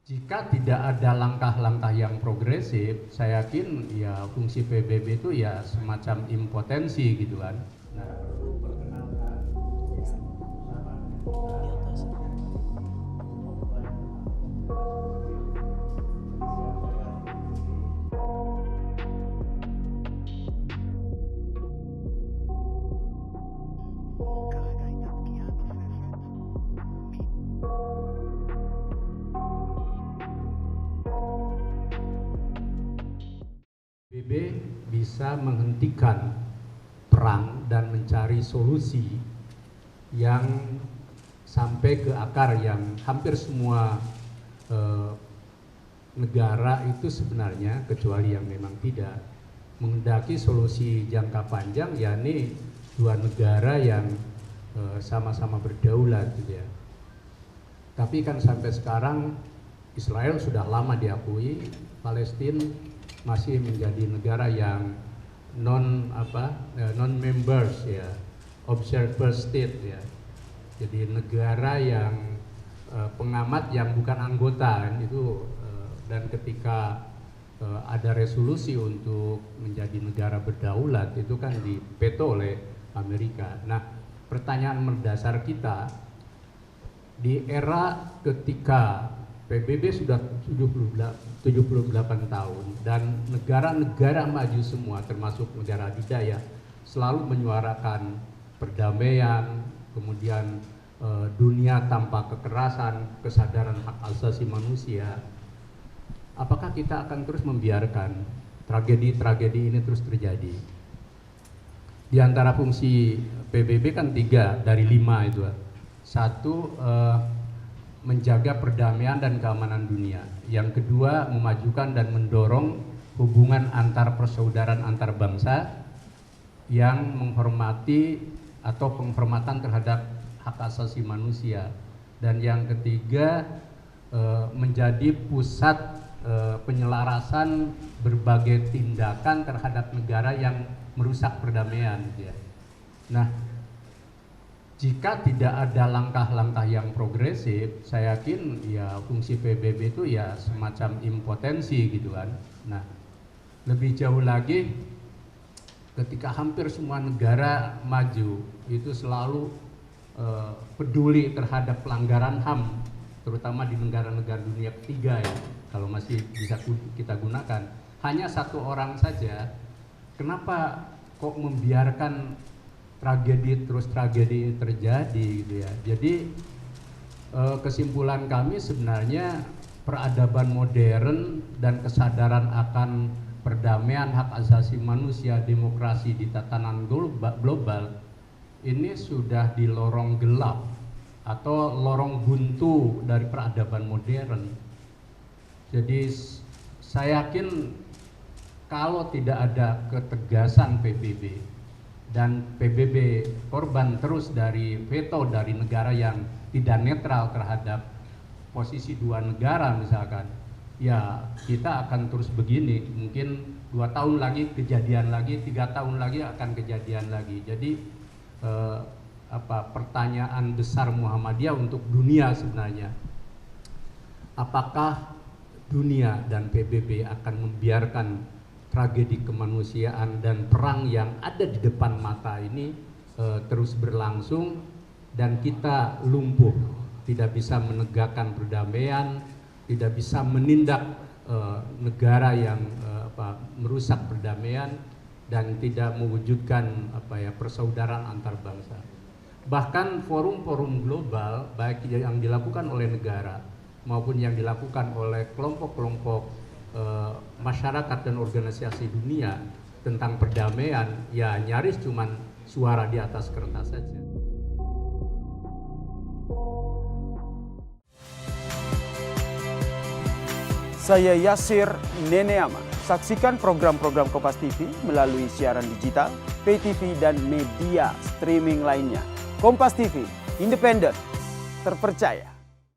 Jika tidak ada langkah-langkah yang progresif, saya yakin ya fungsi PBB itu ya semacam impotensi gitu kan. Nah, PBB bisa menghentikan perang dan mencari solusi yang sampai ke akar yang hampir semua negara itu sebenarnya, kecuali yang memang tidak, menghendaki solusi jangka panjang, yakni dua negara yang sama-sama berdaulat gitu ya. Tapi kan sampai sekarang Israel sudah lama diakui, Palestina masih menjadi negara yang non members ya, observer state ya. Jadi negara yang pengamat yang bukan anggota kan, itu dan ketika ada resolusi untuk menjadi negara berdaulat itu kan diveto oleh Amerika. Nah, pertanyaan mendasar kita di era ketika PBB sudah 78 tahun dan negara-negara maju semua termasuk negara adidaya selalu menyuarakan perdamaian, kemudian dunia tanpa kekerasan, kesadaran hak asasi manusia. Apakah kita akan terus membiarkan tragedi-tragedi ini terus terjadi? Di antara fungsi PBB kan 3 dari 5 itu. 1, menjaga perdamaian dan keamanan dunia. Yang kedua, memajukan dan mendorong hubungan antar persaudaraan antar bangsa yang menghormati atau penghormatan terhadap hak asasi manusia. Dan yang ketiga, menjadi pusat penyelarasan berbagai tindakan terhadap negara yang merusak perdamaian. Nah, jika tidak ada langkah-langkah yang progresif, saya yakin ya fungsi PBB itu ya semacam impotensi gitu kan. Nah, lebih jauh lagi ketika hampir semua negara maju itu selalu peduli terhadap pelanggaran HAM, terutama di negara-negara dunia ketiga ya, kalau masih bisa kita gunakan. Hanya 1 orang saja, kenapa kok membiarkan tragedi terjadi gitu ya. Jadi kesimpulan kami sebenarnya peradaban modern dan kesadaran akan perdamaian, hak asasi manusia, demokrasi di tatanan global ini sudah di lorong gelap atau lorong buntu dari peradaban modern. Jadi saya yakin kalau tidak ada ketegasan PBB dan PBB korban terus dari veto dari negara yang tidak netral terhadap posisi 2 negara misalkan, ya kita akan terus begini. Mungkin 2 tahun lagi kejadian lagi, 3 tahun lagi akan kejadian lagi. Jadi pertanyaan besar Muhammadiyah untuk dunia sebenarnya, apakah dunia dan PBB akan membiarkan tragedi kemanusiaan dan perang yang ada di depan mata ini terus berlangsung dan kita lumpuh, tidak bisa menegakkan perdamaian, tidak bisa menindak negara yang merusak perdamaian dan tidak mewujudkan persaudaraan antar bangsa. Bahkan forum-forum global baik yang dilakukan oleh negara maupun yang dilakukan oleh kelompok-kelompok masyarakat dan organisasi dunia tentang perdamaian ya nyaris cuman suara di atas kertas saja. Saya Yasir Neneama. Saksikan program-program Kompas TV melalui siaran digital, pay TV dan media streaming lainnya. Kompas TV, independen, terpercaya.